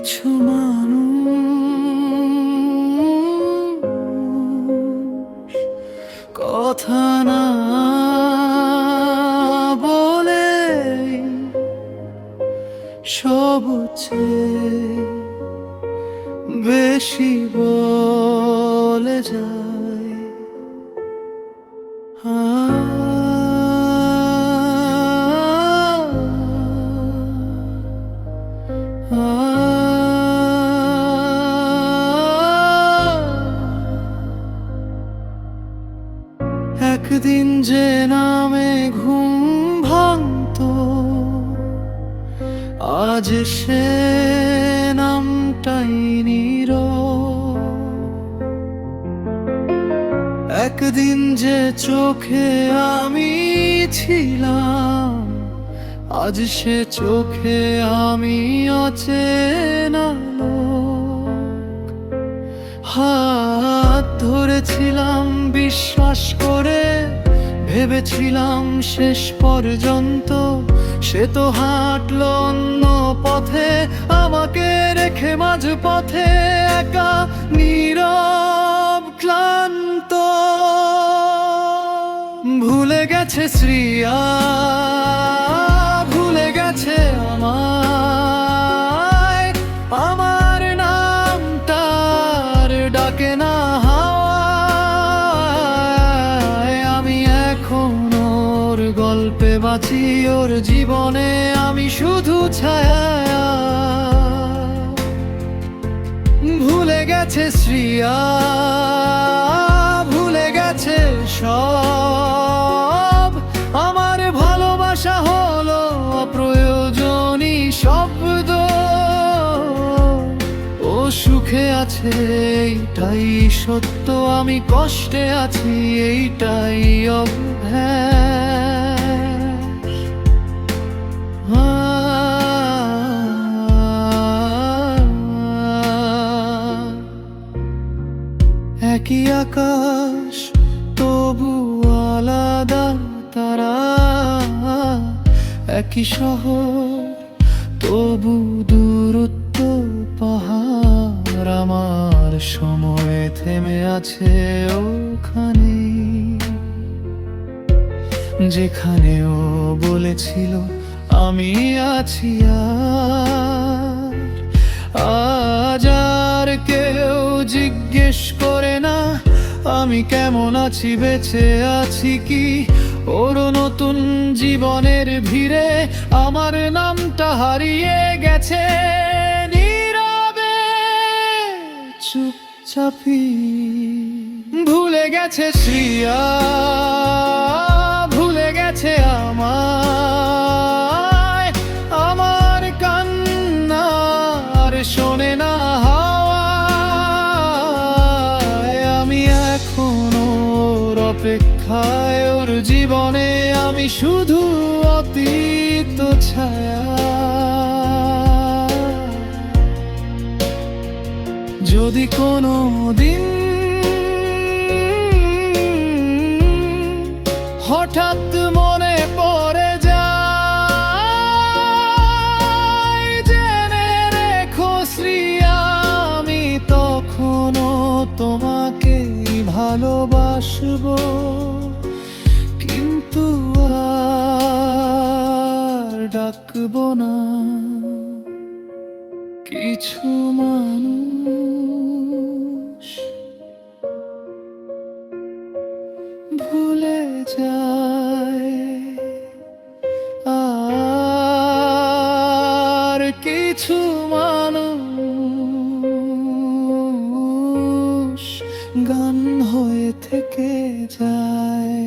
কিছু মানুষ কথা না বলে সবচেয়ে বেশি বলে যায়। একদিন যে নামে ঘুম ভাঙতো, আজ সে নামটাই নীরব। একদিন যে চোখে আমি ছিলাম, আজ সে চোখে আমি অচেনা লোক। হাত ধরেছিলাম বিশ্বাস করে, ভেবেছিলাম শেষ পর্যন্ত সে তো হাঁটলো অন্য পথে, আমাকে রেখে মাঝ পথে একা নীরব ক্লান্ত। ভুলে গেছে শ্রিয়া, ভুলে গেছে আমায়, আমার নামটার ডাকে না হাওয়ায়। আমি এখন ওর গল্পে বাঁচি, ওর জীবনে আমি শুধু ছায়া। ভুলে গেছে শ্রিয়া, ভুলে গেছে সব, আমার ভালোবাসা হলো অপ্রয়োজনীয় শব্দ। ও সুখে আছে এইটাই সত্য, আমি কষ্টে আছি এইটাই অভ্যাস। একই আকাশ তবু আলাদা তারা, একই শহর তবু দূরত্ব পাহাড়। আমার সময় থেমে আছে ওখানে, যেখানে ও বলেছিল আমি আছি। আজ আর কেউ জিজ্ঞেস করে না আমি কেমন আছি, বেঁচে আছি কি। ওর নতুন জীবনের ভিড়ে আমার নামটা হারিয়ে গেছে নীরবে চুপচাপি। ভুলে গেছে শ্রিয়া, ভুলে গেছে আমায়, আমার কান্না আর শোনে না হাওয়ায়। আমি এখন ওর অপেক্ষায়, ওর জীবনে আমি শুধু অতীত ছায়া। যদি কোনো দিন হঠাৎ মনে পড়ে যায়, জেনে রেখো শ্রিয়া আমি তখনও তোমাকেই ভালোবাসবো। কিন্তু আর ডাকবো না। কিছু মানুষ ভুলে যায়, আর কিছু মানুষ গান হয়ে থেকে যায়।